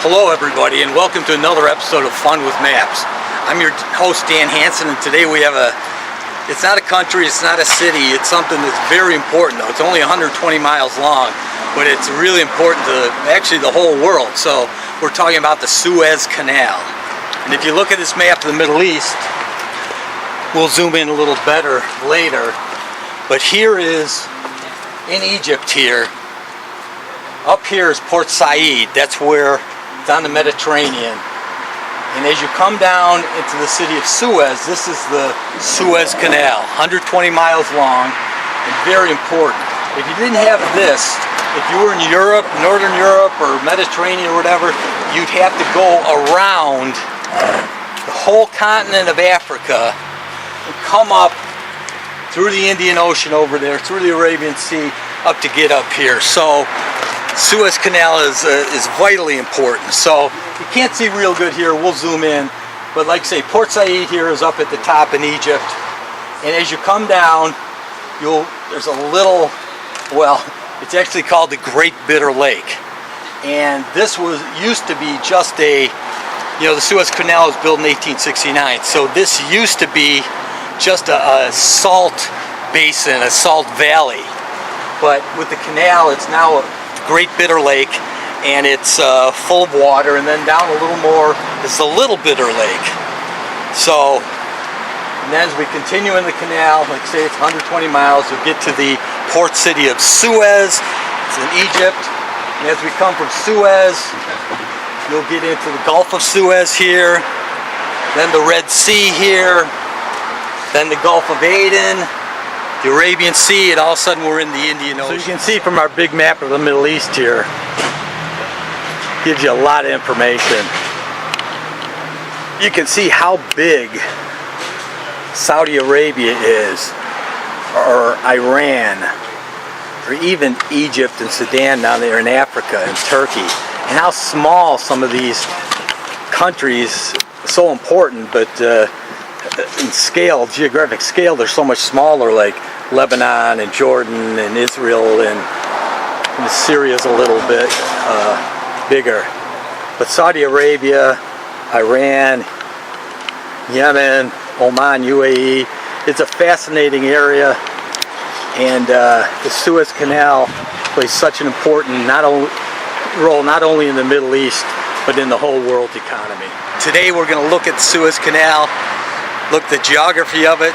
Hello everybody, and welcome to another episode of Fun with Maps. I'm your host Dan Hansen, and today we have it's not a country, it's not a city, it's something that's very important though. It's only 120 miles long, but it's really important to actually the whole world. So we're talking about the Suez Canal. And if you look at this map of the Middle East, we'll zoom in a little better later, but here is in Egypt here. Up here is Port Said. That's where it's on the Mediterranean. And as you come down into the city of Suez, this is the Suez Canal, 120 miles long and very important. If you didn't have this, if you were in Europe, Northern Europe or Mediterranean or whatever, you'd have to go around the whole continent of Africa and come up through the Indian Ocean over there, through the Arabian Sea, up to get up here. So Suez Canal is vitally important. So you can't see real good here, we'll zoom in, but like I say, Port Said here is up at the top in Egypt, and as you come down, there's a little, well, it's actually called the Great Bitter Lake, and this used to be just the Suez Canal was built in 1869, so this used to be just a salt basin, a salt valley, but with the canal it's now a Great Bitter Lake, and it's full of water, and then down a little more is the Little Bitter Lake. So, and then as we continue in the canal, like I say, it's 120 miles, you'll get to the port city of Suez. It's in Egypt, and as we come from Suez, you'll get into the Gulf of Suez here, then the Red Sea here, then the Gulf of Aden, the Arabian Sea, and all of a sudden we're in the Indian Ocean. So you can see from our big map of the Middle East here, gives you a lot of information. You can see how big Saudi Arabia is, or Iran, or even Egypt and Sudan down there in Africa, and Turkey, and how small some of these countries, so important, but in scale, geographic scale, they're so much smaller, like Lebanon and Jordan and Israel, and Syria's a little bit bigger. But Saudi Arabia, Iran, Yemen, Oman, UAE, it's a fascinating area, and the Suez Canal plays such an important role not only in the Middle East, but in the whole world economy. Today we're going to look at the Suez Canal, look at the geography of it,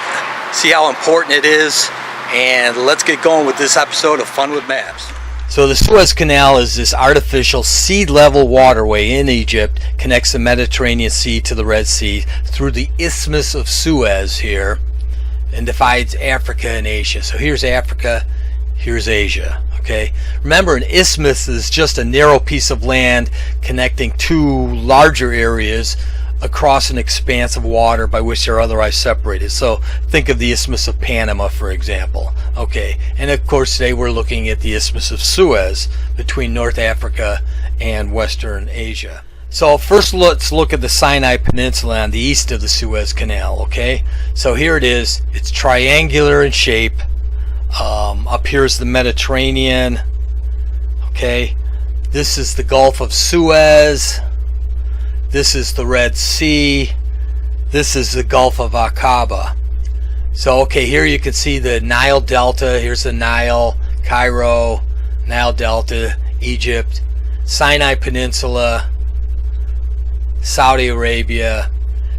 see how important it is, and let's get going with this episode of Fun with Maps. So the Suez Canal is this artificial sea-level waterway in Egypt, connects the Mediterranean Sea to the Red Sea through the Isthmus of Suez here, and divides Africa and Asia. So here's Africa, here's Asia. Okay, remember, an isthmus is just a narrow piece of land connecting two larger areas across an expanse of water by which they're otherwise separated. So think of the Isthmus of Panama, for example. Okay, and of course today we're looking at the Isthmus of Suez between North Africa and Western Asia. So first let's look at the Sinai Peninsula on the east of the Suez Canal. Okay, so here it is. It's triangular in shape. Up here is the Mediterranean. Okay, this is the Gulf of Suez. This is the Red Sea. This is the Gulf of Aqaba. So, okay, here you can see the Nile Delta. Here's the Nile, Cairo, Nile Delta, Egypt, Sinai Peninsula, Saudi Arabia,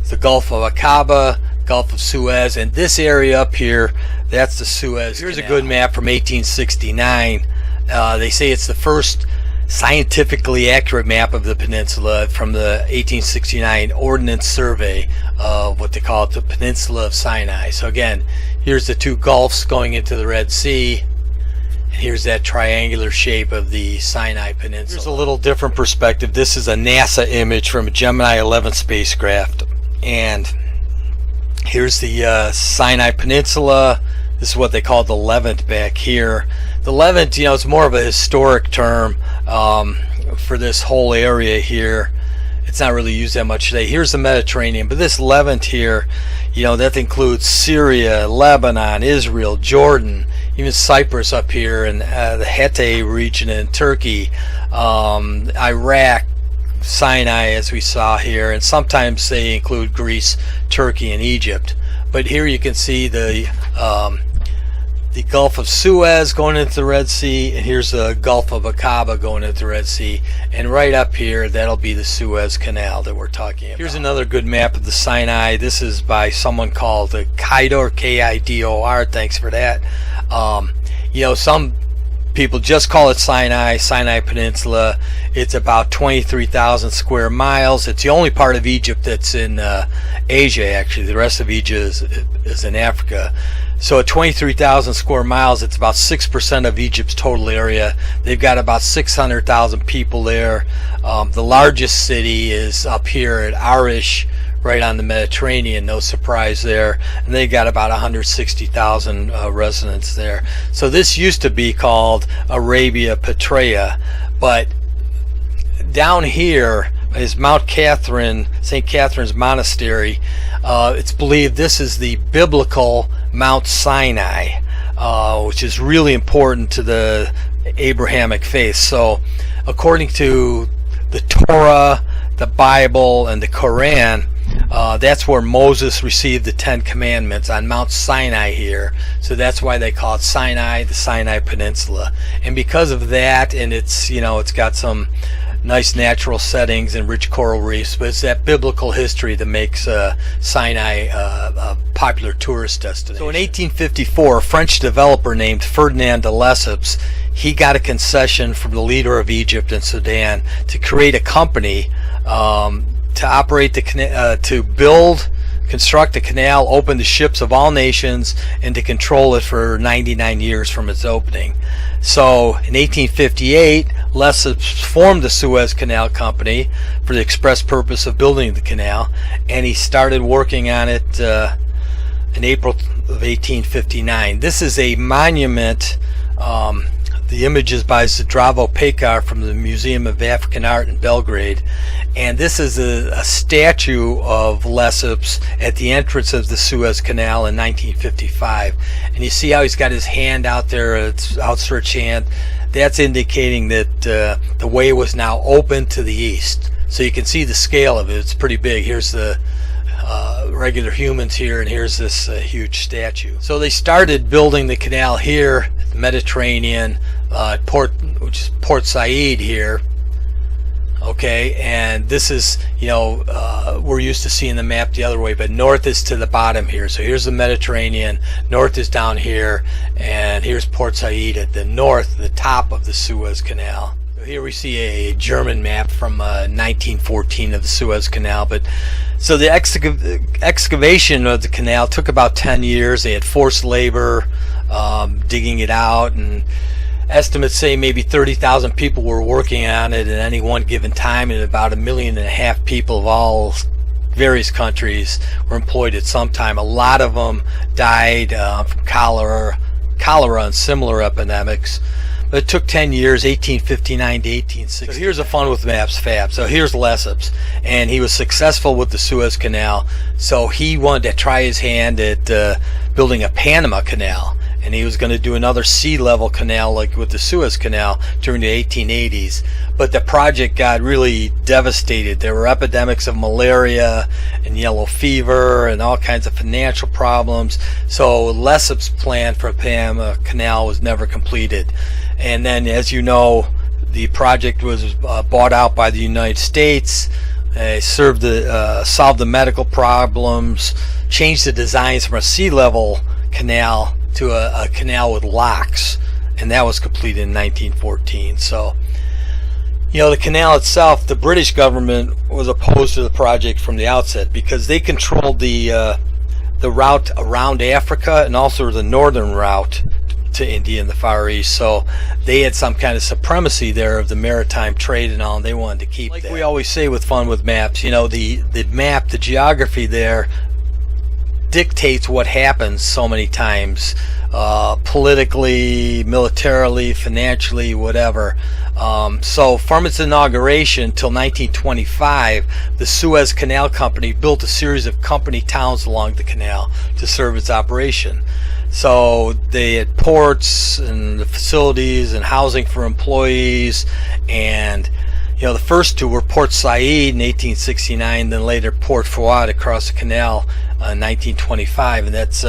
the Gulf of Aqaba, Gulf of Suez, and this area up here, that's the Suez Canal. Here's a good map from 1869. They say it's the first scientifically accurate map of the peninsula from the 1869 Ordnance Survey of what they call it, the Peninsula of Sinai. So again, here's the two gulfs going into the Red Sea, and here's that triangular shape of the Sinai Peninsula. Here's a little different perspective. This is a NASA image from a Gemini 11 spacecraft, and here's the Sinai Peninsula. This is what they call the Levant back here. The Levant, it's more of a historic term for this whole area here. It's not really used that much today. Here's the Mediterranean, but this Levant here, that includes Syria, Lebanon, Israel, Jordan, even Cyprus up here, and the Hette region in Turkey, Iraq, Sinai, as we saw here, and sometimes they include Greece, Turkey, and Egypt. But here you can see the Gulf of Suez going into the Red Sea, and here's the Gulf of Aqaba going into the Red Sea, and right up here that'll be the Suez Canal that we're talking about. Here's another good map of the Sinai. This is by someone called Kidor, K-I-D-O-R. Thanks for that. Some people just call it Sinai Peninsula. It's about 23,000 square miles. It's the only part of Egypt that's in Asia, actually. The rest of Egypt is in Africa. So at 23,000 square miles, it's about 6% of Egypt's total area. They've got about 600,000 people there. The largest city is up here at Arish, right on the Mediterranean, no surprise there. And they got about 160,000 residents there. So this used to be called Arabia Petraea, but down here is Mount Catherine, St. Catherine's Monastery. It's believed this is the biblical Mount Sinai, which is really important to the Abrahamic faith. So according to the Torah, the Bible, and the Quran, that's where Moses received the 10 Commandments, on Mount Sinai here. So that's why they call it Sinai, the Sinai Peninsula. And because of that, and it's got some nice natural settings and rich coral reefs, but it's that biblical history that makes Sinai a popular tourist destination. So in 1854, a French developer named Ferdinand de Lesseps, he got a concession from the leader of Egypt and Sudan to create a company to operate the construct a canal open to ships of all nations, and to control it for 99 years from its opening. So in 1858, Lesseps formed the Suez Canal Company for the express purpose of building the canal, and he started working on it in April of 1859. This is a monument. The image is by Zdravo Pekar from the Museum of African Art in Belgrade, and this is a statue of Lesseps at the entrance of the Suez Canal in 1955. And you see how he's got his hand out there, it's outstretched hand. That's indicating that the way was now open to the east. So you can see the scale of it. It's pretty big. Here's the regular humans here, and here's this huge statue. So they started building the canal here, the Mediterranean, which is Port Said here. Okay, and this is, we're used to seeing the map the other way, but north is to the bottom here. So here's the Mediterranean, north is down here, and here's Port Said at the north, the top of the Suez Canal. Here we see a German map from 1914 of the Suez Canal. But so the excavation of the canal took about 10 years. They had forced labor digging it out, and estimates say maybe 30,000 people were working on it at any one given time, and about 1.5 million people of all various countries were employed at some time. A lot of them died from cholera and similar epidemics. But it took 10 years, 1859 to 1860. So here's a fun with maps fab. So here's Lesseps, and he was successful with the Suez Canal. So he wanted to try his hand at building a Panama Canal, and he was going to do another sea level canal like with the Suez Canal during the 1880s. But the project got really devastated. There were epidemics of malaria and yellow fever and all kinds of financial problems. So Lesseps' plan for a Panama Canal was never completed. And then, as you know, the project was bought out by the United States. Solved the medical problems, changed the designs from a sea level canal to a canal with locks, and that was completed in 1914. So, the canal itself, the British government was opposed to the project from the outset because they controlled the route around Africa and also the northern route to India and the Far East. So they had some kind of supremacy there of the maritime trade and all, and they wanted to keep that. Like we always say with Fun with Maps, the map, the geography there dictates what happens so many times, politically, militarily, financially, whatever. So from its inauguration till 1925, the Suez Canal Company built a series of company towns along the canal to serve its operation. So they had ports and the facilities and housing for employees, and You know, the first two were Port Said in 1869, then later Port Fouad across the canal in 1925, and that's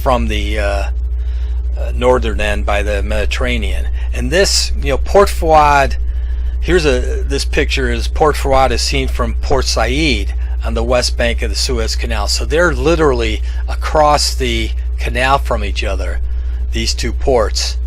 from the northern end by the Mediterranean. And this, you know, Port Fouad, this picture is Port Fouad is seen from Port Said on the west bank of the Suez Canal. So they're literally across the canal from each other, these two ports.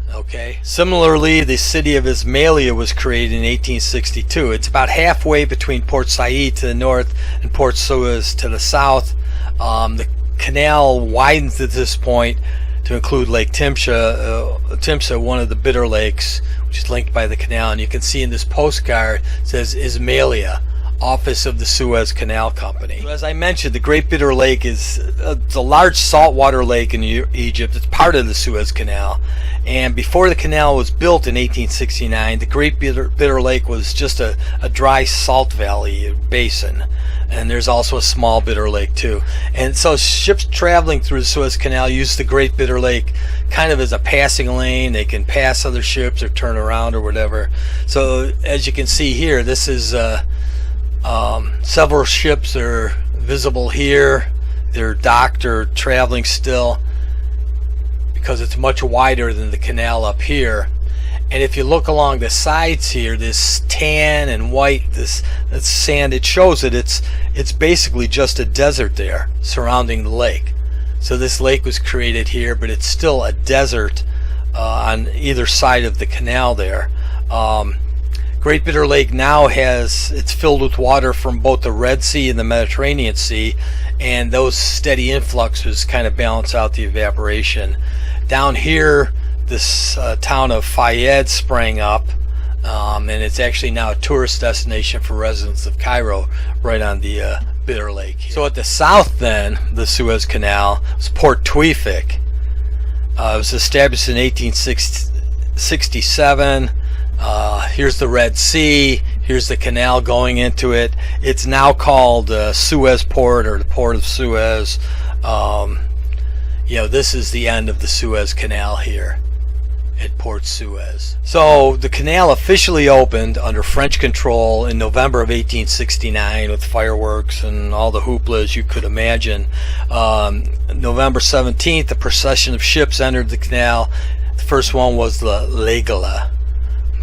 Okay. Similarly, the city of Ismailia was created in 1862. It's about halfway between Port Said to the north and Port Suez to the south. The canal widens at this point to include Lake Timsha, one of the bitter lakes, which is linked by the canal. And you can see in this postcard, it says Ismailia, Office of the Suez Canal Company. So as I mentioned, the Great Bitter Lake is a large saltwater lake in Egypt. It's part of the Suez Canal. And before the canal was built in 1869, the Great Bitter Lake was just a dry salt valley basin. And there's also a small bitter lake too. And so ships traveling through the Suez Canal use the Great Bitter Lake kind of as a passing lane. They can pass other ships or turn around or whatever. So as you can see here, this is several ships are visible here. They're docked or traveling still because it's much wider than the canal up here. And if you look along the sides here, this tan and white, this sand, it shows that it's basically just a desert there surrounding the lake. So this lake was created here, but it's still a desert on either side of the canal there. Great Bitter Lake now it's filled with water from both the Red Sea and the Mediterranean Sea, and those steady influxes kind of balance out the evaporation. Down here, this town of Fayed sprang up, and it's actually now a tourist destination for residents of Cairo, right on the Bitter Lake. So at the south then, the Suez Canal, was Port Tewfik. It was established in 1867. Here's the Red Sea. Here's the canal going into it. It's now called Suez Port, or the Port of Suez. You know, this is the end of the Suez Canal here at Port Suez. So the canal officially opened under French control in November of 1869 with fireworks and all the hooplas you could imagine. November 17th, a procession of ships entered the canal. The first one was the L'Aigle.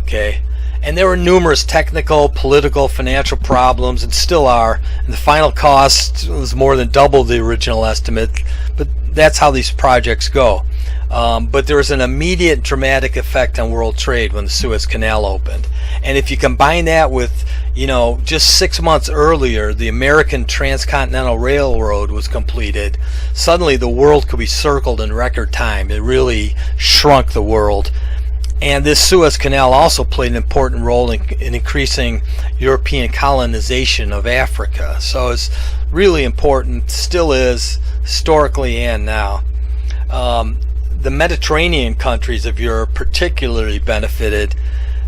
Okay, and there were numerous technical, political, financial problems, and still are, and the final cost was more than double the original estimate, but that's how these projects go. But there was an immediate dramatic effect on world trade when the Suez Canal opened. And if you combine that with, you know, just 6 months earlier, the American Transcontinental Railroad was completed, suddenly the world could be circled in record time. It really shrunk the world. And this Suez Canal also played an important role in increasing European colonization of Africa. So it's really important, still is, historically and now. The Mediterranean countries of Europe particularly benefited.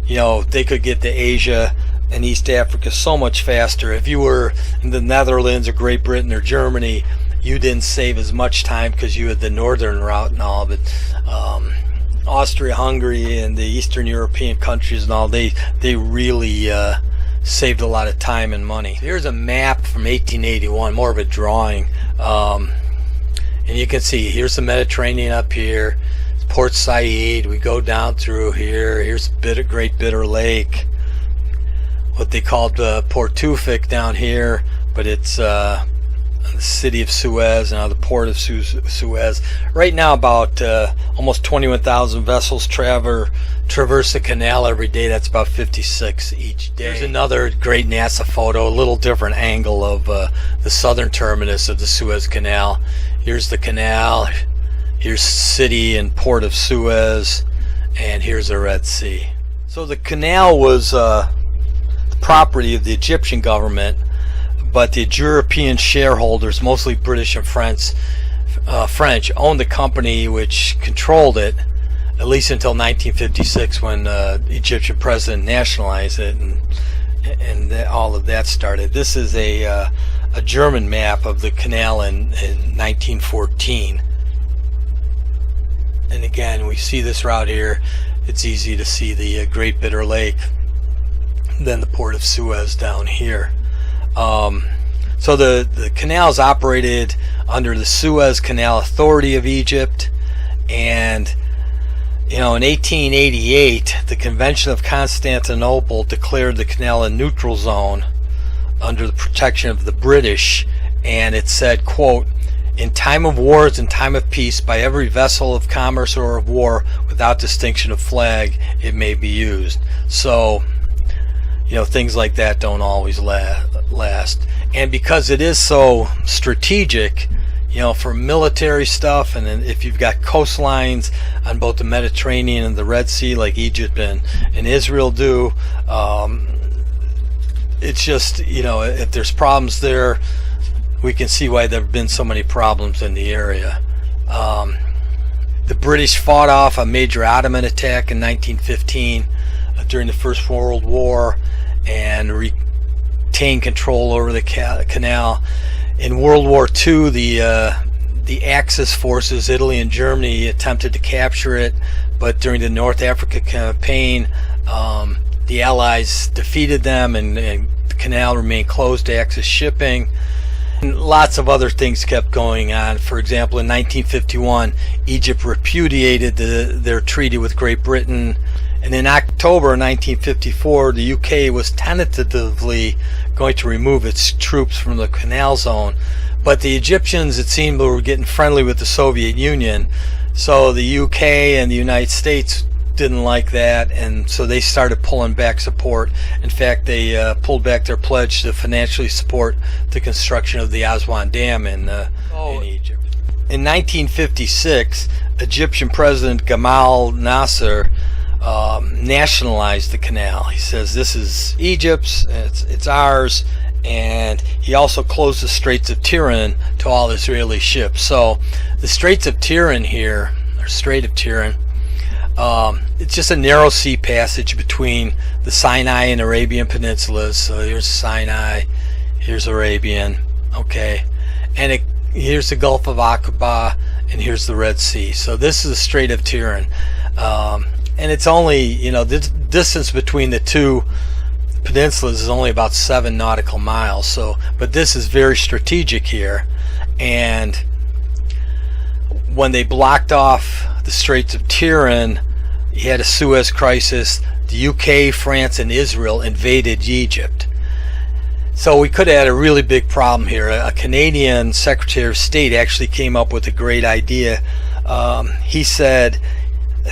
You know, they could get to Asia and East Africa so much faster. If you were in the Netherlands or Great Britain or Germany, you didn't save as much time because you had the northern route and all, but Austria, Hungary, and the Eastern European countries and all, they really saved a lot of time and money. Here's a map from 1881, more of a drawing, and you can see here's the Mediterranean up here. It's Port Said. We go down through here. Here's Great Bitter Lake, what they called Port Tewfik down here, but it's the city of Suez, and now the port of Suez. Right now, about almost 21,000 vessels traverse the canal every day. That's about 56 each day. There's another great NASA photo, a little different angle of the southern terminus of the Suez Canal. Here's the canal, here's city and port of Suez, and here's the Red Sea. So the canal was the property of the Egyptian government, but the European shareholders, mostly British and French, owned the company which controlled it, at least until 1956 when the Egyptian president nationalized it, and all of that started. This is a German map of the canal in 1914. And again, we see this route here. It's easy to see the Great Bitter Lake. than the port of Suez down here. So the canal is operated under the Suez Canal Authority of Egypt, and in 1888 the Convention of Constantinople declared the canal a neutral zone under the protection of the British, and it said, quote, "In time of wars and time of peace, by every vessel of commerce or of war, without distinction of flag, it may be used." So, things like that don't always last. And because it is so strategic, for military stuff, and then if you've got coastlines on both the Mediterranean and the Red Sea, like Egypt and Israel do, it's just, if there's problems there, we can see why there have been so many problems in the area. The British fought off a major Ottoman attack in 1915 during the First World War and retained control over the canal. In World War II, the Axis forces, Italy and Germany, attempted to capture it, but during the North Africa campaign, the Allies defeated them, and the canal remained closed to Axis shipping. And lots of other things kept going on. For example, in 1951, Egypt repudiated their treaty with Great Britain, and in October 1954, the UK was tentatively going to remove its troops from the canal zone. But the Egyptians, it seemed, were getting friendly with the Soviet Union, so the UK and the United States didn't like that, and so they started pulling back support. In fact, they pulled back their pledge to financially support the construction of the Aswan Dam in Egypt. In 1956, Egyptian President Gamal Nasser nationalized the canal. He says, "This is Egypt's, it's ours," and he also closed the Straits of Tiran to all Israeli ships. So the Straits of Tiran here, or Strait of Tiran, it's just a narrow sea passage between the Sinai and Arabian peninsulas. So here's Sinai, here's Arabian, okay, and here's the Gulf of Aqaba, and here's the Red Sea. So this is the Strait of Tiran, and it's only, the distance between the two peninsulas is only about 7 nautical miles. So, but this is very strategic here, and when they blocked off the Straits of Tiran, you had a Suez crisis. The UK, France, and Israel invaded Egypt. So we could have had a really big problem here. A Canadian Secretary of State actually came up with a great idea. He said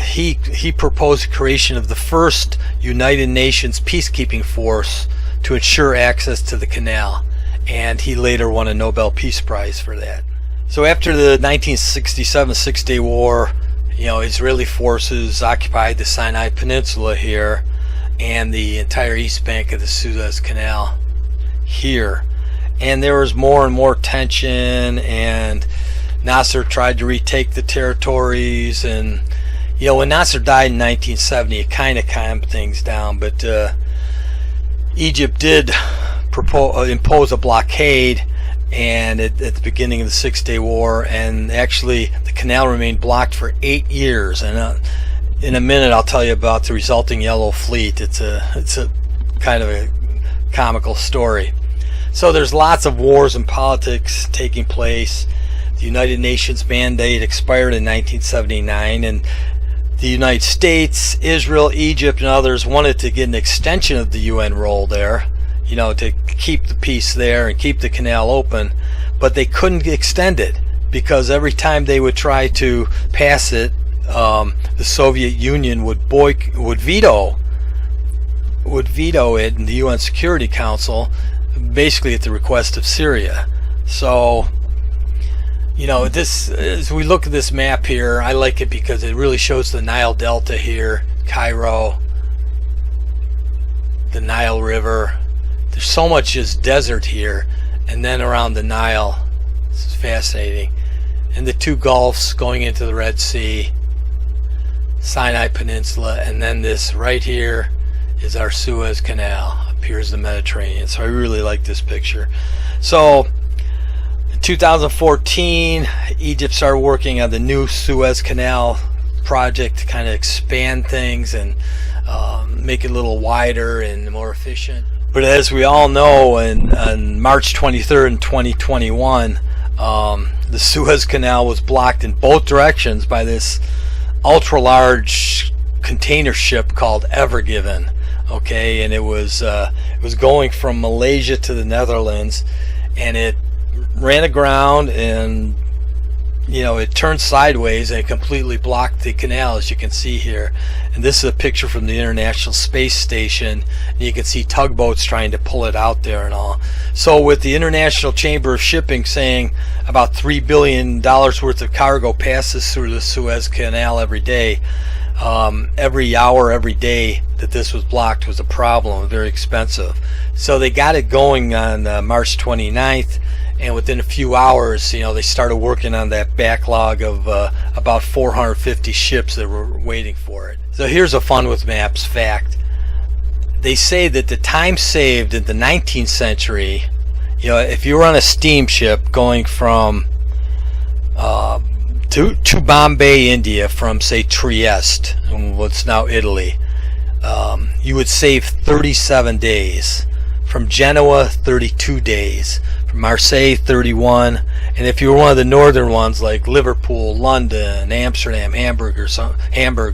he proposed the creation of the first United Nations peacekeeping force to ensure access to the canal, and he later won a Nobel Peace Prize for that. So after the 1967 Six-Day War, Israeli forces occupied the Sinai Peninsula here and the entire east bank of the Suez Canal here. And there was more and more tension, and Nasser tried to retake the territories. And, when Nasser died in 1970, it kind of calmed things down. But Egypt did impose a blockade, and at the beginning of the Six-Day War, and actually the canal remained blocked for 8 years. And in a minute I'll tell you about the resulting Yellow Fleet. It's a kind of a comical story. So there's lots of wars and politics taking place. The United Nations mandate expired in 1979, and the United States, Israel, Egypt, and others wanted to get an extension of the UN role there, to keep the peace there and keep the canal open, but they couldn't extend it because every time they would try to pass it, the Soviet Union would veto it in the UN Security Council, basically at the request of Syria. So, this, as we look at this map here, I like it because it really shows the Nile Delta here, Cairo, the Nile River. There's so much just desert here, and then around the Nile. This is fascinating. And the two gulfs going into the Red Sea, Sinai Peninsula, and then this right here is our Suez Canal. Up here is the Mediterranean. So I really like this picture. So in 2014, Egypt started working on the new Suez Canal project to kind of expand things and make it a little wider and more efficient. But as we all know, on March 23rd in 2021, the Suez Canal was blocked in both directions by this ultra-large container ship called Ever Given. Okay, and it was going from Malaysia to the Netherlands, and it ran aground, and it turned sideways and it completely blocked the canal, as you can see here. And this is a picture from the International Space Station, and you can see tugboats trying to pull it out there and all. So with the International Chamber of Shipping saying about $3 billion worth of cargo passes through the Suez Canal every day, every hour, every day that this was blocked was a problem, very expensive. So they got it going on March 29th, and within a few hours, they started working on that backlog of about 450 ships that were waiting for it. So here's a fun with maps fact. They say that the time saved in the 19th century, if you were on a steamship going from to Bombay, India, from say Trieste, what's now Italy, you would save 37 days. From Genoa, 32 days. From Marseille, 31. And if you were one of the northern ones like Liverpool, London, Amsterdam, Hamburg,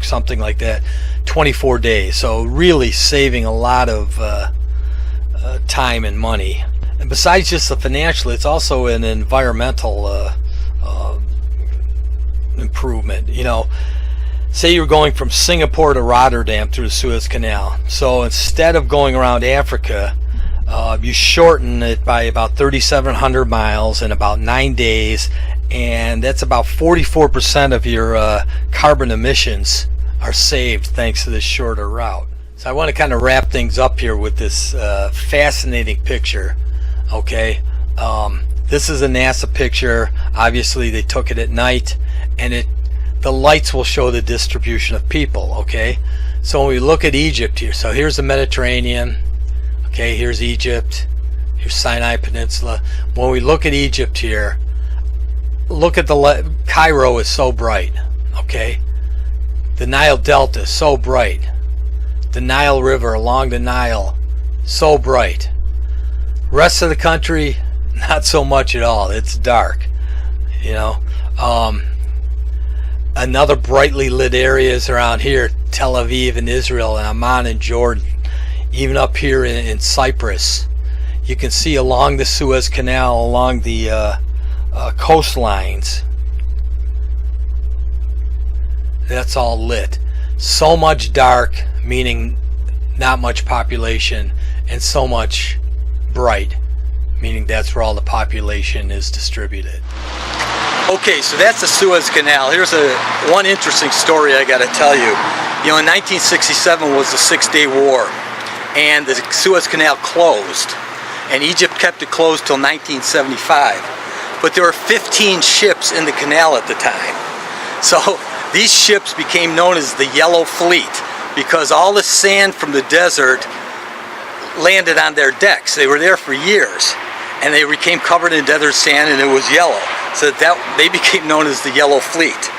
something like that, 24 days. So really saving a lot of time and money. And besides just the financial, it's also an environmental improvement. Say you're going from Singapore to Rotterdam through the Suez Canal. So instead of going around Africa, you shorten it by about 3,700 miles in about 9 days, and that's about 44% of your carbon emissions are saved thanks to this shorter route. So I want to kind of wrap things up here with this fascinating picture. Okay, this is a NASA picture. Obviously they took it at night, and the lights will show the distribution of people. Okay, so when we look at Egypt here, so here's the Mediterranean. Okay, here's Egypt, here's Sinai Peninsula. When we look at Egypt here, look at Cairo is so bright. Okay, the Nile Delta is so bright. The Nile River along the Nile, so bright. Rest of the country, not so much at all. It's dark. Another brightly lit areas around here, Tel Aviv and Israel and Amman and Jordan. Even up here in Cyprus, you can see along the Suez Canal, along the coastlines, that's all lit. So much dark, meaning not much population, and so much bright, meaning that's where all the population is distributed. Okay, so that's the Suez Canal. Here's one interesting story I got to tell you. In 1967 was the 6-Day War, and the Suez Canal closed, and Egypt kept it closed till 1975. But there were 15 ships in the canal at the time. So these ships became known as the Yellow Fleet because all the sand from the desert landed on their decks. They were there for years, and they became covered in desert sand, and it was yellow. So they became known as the Yellow Fleet.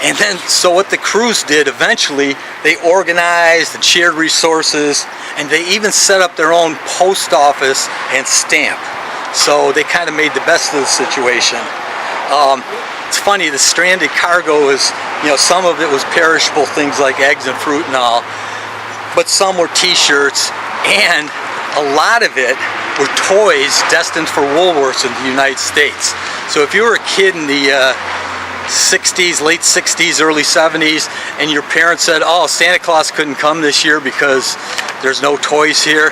And then, so what the crews did eventually, they organized and shared resources, and they even set up their own post office and stamp. So they kind of made the best of the situation. It's funny, the stranded cargo is, some of it was perishable things like eggs and fruit and all, but some were t-shirts, and a lot of it were toys destined for Woolworths in the United States. So if you were a kid in the 60s, late 60s, early 70s, and your parents said, oh, Santa Claus couldn't come this year because there's no toys here,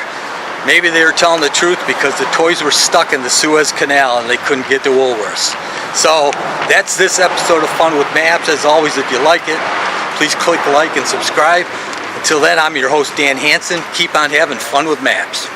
maybe they were telling the truth, because the toys were stuck in the Suez Canal and they couldn't get to Woolworths. So that's this episode of Fun with Maps. As always, if you like it, please click like and subscribe. Until then, I'm your host, Dan Hansen. Keep on having fun with maps.